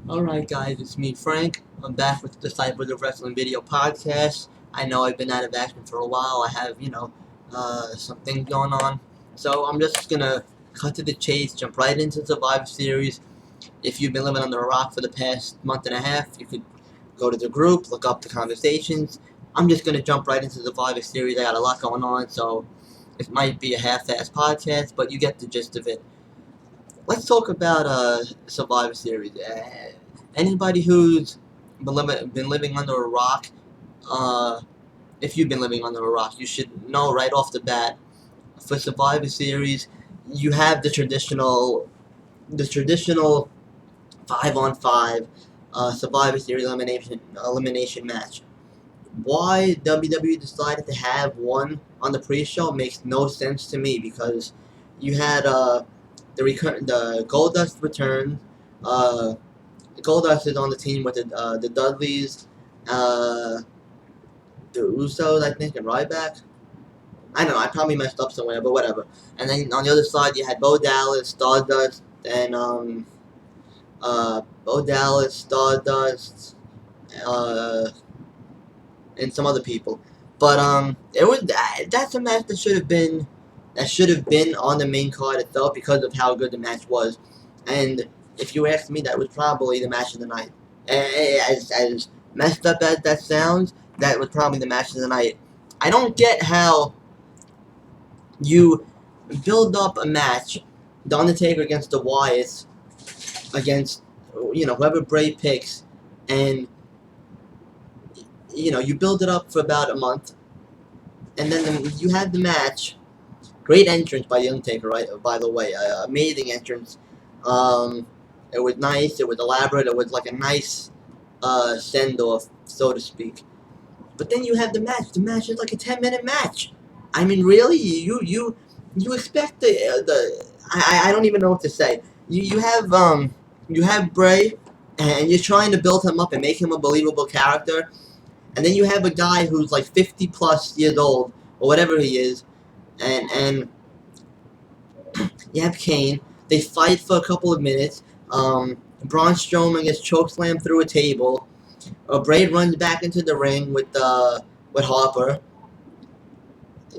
Alright guys, it's me Frank. I'm back with the Disciples of Wrestling video podcast. I know I've been out of action for a while. I have, some things going on. So I'm just gonna cut to the chase, jump right into Survivor Series. If you've been living under a rock for the past month and a half, you could go to the group, look up the conversations. I'm just gonna jump right into Survivor Series. I got a lot going on, so it might be a half-assed podcast, but you get the gist of it. Let's talk about Survivor Series. Anybody who's been living under a rock, uh, if you've been living under a rock, you should know right off the bat. For Survivor Series, you have the traditional 5-on-5 Survivor Series elimination match. Why WWE decided to have one on the pre-show makes no sense to me, because you had the Goldust return. Goldust is on the team with the Dudleys, uh, the Usos, I think, and Ryback. I don't know, I probably messed up somewhere, but whatever. And then on the other side, you had Bo Dallas, Stardust, and uh, and some other people. But that's a match that should have been on the main card itself because of how good the match was. And if you ask me, that was probably the match of the night. As messed up as that sounds, that was probably the match of the night. I don't get how you build up a match, The Undertaker against the Wyatts, against whoever Bray picks, and you build it up for about a month, and then you have the match. Great entrance by The Undertaker, right? By the way, amazing entrance. Um, it was nice. It was elaborate. It was like a nice send off, so to speak. But then you have the match. The match is like a 10-minute match. I mean, really, you expect I don't even know what to say. You have Bray, and you're trying to build him up and make him a believable character, and then you have a guy who's like 50 plus years old or whatever he is, and you have Kane. They fight for a couple of minutes. Braun Strowman gets chokeslammed through a table. Bray runs back into the ring with Harper.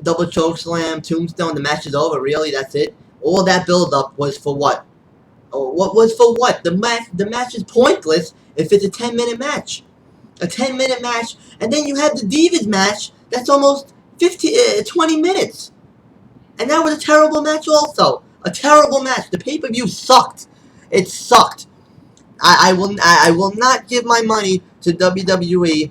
Double chokeslam, tombstone. The match is over. Really, that's it. All that build up was for what? Oh, what was for what? The match is pointless if it's a 10-minute match. A 10-minute match, and then you have the Divas match. That's almost 20 minutes. And that was a terrible match also. A terrible match. The pay-per-view sucked. It sucked. I will not give my money to WWE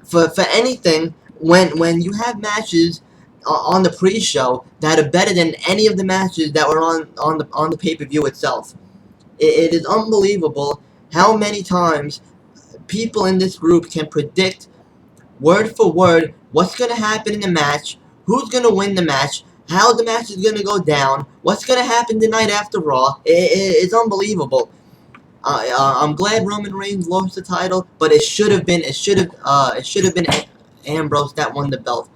for anything when you have matches on the pre-show that are better than any of the matches that were on the pay-per-view itself. It is unbelievable how many times people in this group can predict word for word what's going to happen in the match, who's going to win the match, how the match is going to go down, what's going to happen tonight after Raw. It's unbelievable. I'm glad Roman Reigns lost the title, but it should have been Ambrose that won the belt.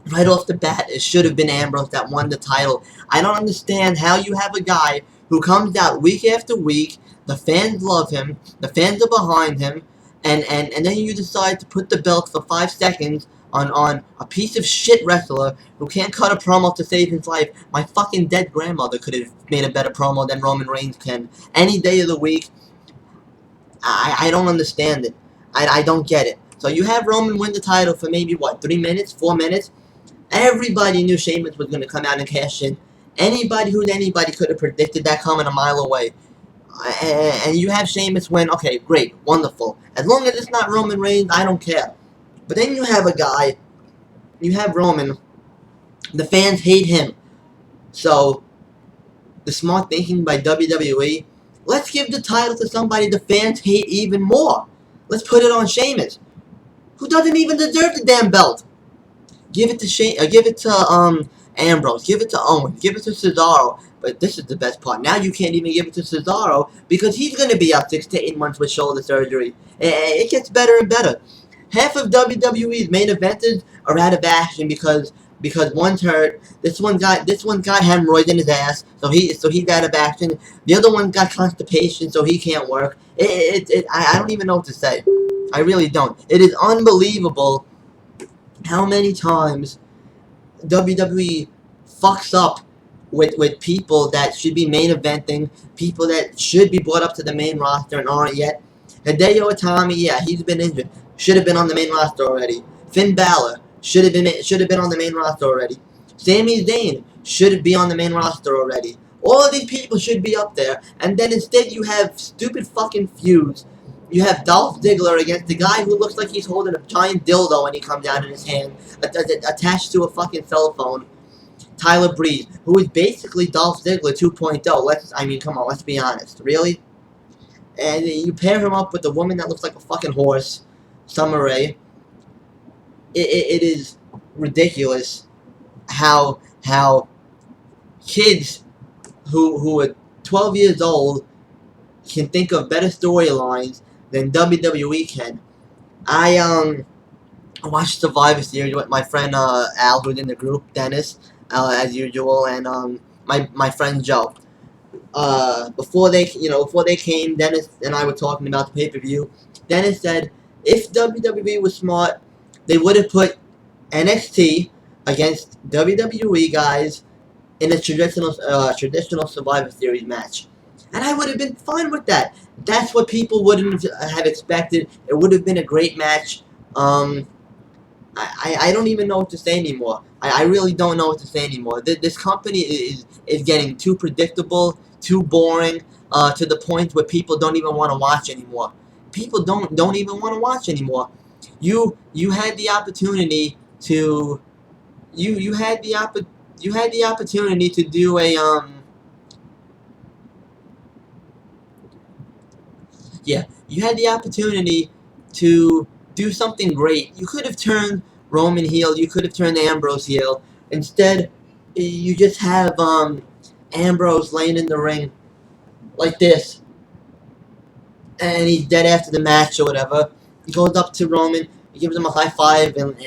Right off the bat, it should have been Ambrose that won the title. I don't understand how you have a guy who comes out week after week, the fans love him, the fans are behind him, and then you decide to put the belt for 5 seconds on a piece of shit wrestler who can't cut a promo to save his life. My fucking dead grandmother could have made a better promo than Roman Reigns can. Any day of the week, I don't understand it. I don't get it. So you have Roman win the title for maybe, 3 minutes, 4 minutes? Everybody knew Sheamus was going to come out and cash in. Anybody could have predicted that coming a mile away. And you have Sheamus win. Okay, great, wonderful. As long as it's not Roman Reigns, I don't care. But then you have a guy, you have Roman, the fans hate him. So, the smart thinking by WWE, let's give the title to somebody the fans hate even more. Let's put it on Sheamus, who doesn't even deserve the damn belt. Give it to Ambrose. Give it to Owens. Give it to Cesaro. But this is the best part. Now you can't even give it to Cesaro because he's going to be out 6 to 8 months with shoulder surgery. It gets better and better. Half of WWE's main eventers are out of action because because one's hurt. This one got hemorrhoids in his ass, so he's out of action. The other one got constipation, so he can't work. I don't even know what to say. I really don't. It is unbelievable how many times WWE fucks up with people that should be main eventing, people that should be brought up to the main roster and aren't yet. Hideo Itami, yeah, he's been injured. Should have been on the main roster already. Finn Balor should have been on the main roster already. Sami Zayn should be on the main roster already. All of these people should be up there, and then instead you have stupid fucking feuds. You have Dolph Ziggler against the guy who looks like he's holding a giant dildo when he comes out in his hand, attached to a fucking cell phone. Tyler Breeze, who is basically Dolph Ziggler 2.0. Come on, let's be honest. Really? And you pair him up with a woman that looks like a fucking horse, Summer Rae. It is ridiculous how kids who are 12 years old can think of better storylines than WWE can. I watched Survivor Series with my friend Al, who's in the group, Dennis, as usual, and my friend Joe. Before they came, Dennis and I were talking about the pay-per-view. Dennis said if WWE was smart, they would have put NXT against WWE guys in a traditional Survivor Series match, and I would have been fine with that. That's what people wouldn't have expected. It would have been a great match. I don't even know what to say anymore. I really don't know what to say anymore. This company is getting too predictable, too boring, to the point where people don't even want to watch anymore. People don't even want to watch anymore. You had the opportunity to you had the opportunity to do a you had the opportunity to do something great. You could have turned Roman heel. You could have turned Ambrose heel. Instead, you just have Ambrose laying in the ring like this, and he's dead after the match or whatever. He goes up to Roman, he gives him a high five, and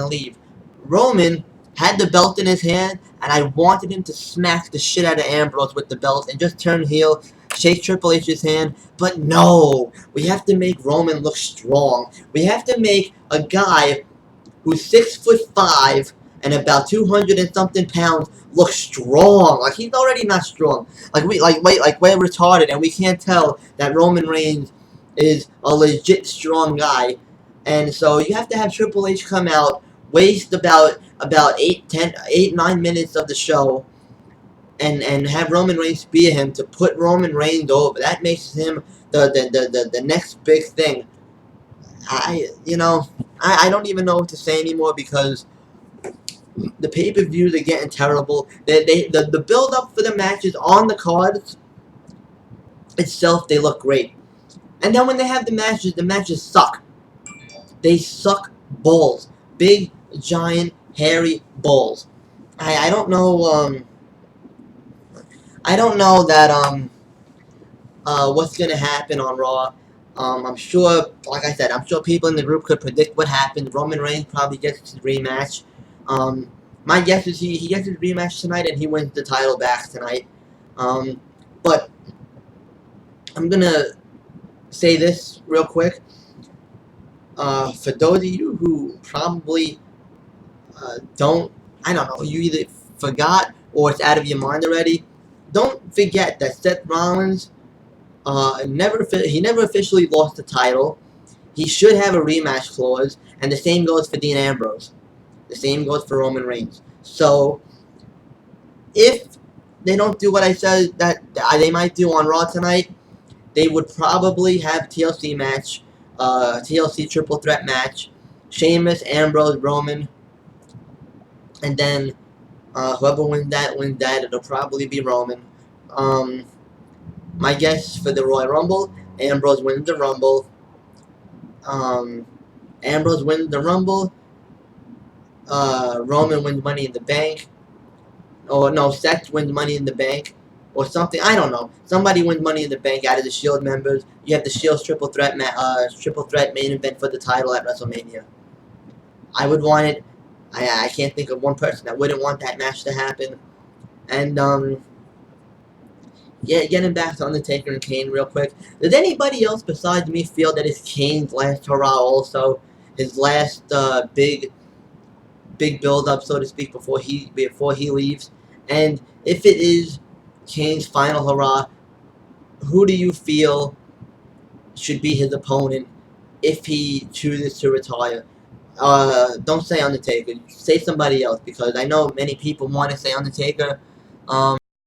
leave. Roman had the belt in his hand, and I wanted him to smack the shit out of Ambrose with the belt and just turn heel, shake Triple H's hand, but no! We have to make Roman look strong. We have to make a guy who's 6'5" and about 200 and something pounds look strong. Like, he's already not strong. We're retarded, and we can't tell that Roman Reigns is a legit strong guy. And so you have to have Triple H come out, waste about 9 minutes of the show, and have Roman Reigns spear him to put Roman Reigns over. That makes him the next big thing. I don't even know what to say anymore because the pay-per-views are getting terrible. The build-up for the matches on the cards itself, they look great. And then when they have the matches suck. They suck balls. Big, giant, hairy balls. I don't know, I don't know that, what's gonna happen on Raw. I'm sure, like I said, I'm sure people in the group could predict what happened. Roman Reigns probably gets his rematch. My guess is he gets his rematch tonight and he wins the title back tonight. But I'm gonna say this real quick. For those of you who probably I don't know, you either forgot or it's out of your mind already, don't forget that Seth Rollins never officially lost the title. He should have a rematch clause, and the same goes for Dean Ambrose. The same goes for Roman Reigns. So, if they don't do what I said that they might do on Raw tonight, they would probably have TLC match, TLC triple threat match, Sheamus, Ambrose, Roman, and then whoever wins that. It'll probably be Roman. My guess for the Royal Rumble, Ambrose wins the Rumble. Ambrose wins the Rumble. Roman wins Money in the Bank. Or no, Seth wins Money in the Bank. Or something. I don't know. Somebody wins Money in the Bank out of the Shield members. You have the Shield's triple threat main event for the title at WrestleMania. I would want it I can't think of one person that wouldn't want that match to happen. And yeah, getting back to Undertaker and Kane real quick. Did anybody else besides me feel that it's Kane's last hurrah also? His last big build up, so to speak, before he leaves? And if it is Kane's final hurrah, who do you feel should be his opponent if he chooses to retire? Don't say Undertaker. Say somebody else, because I know many people want to say Undertaker.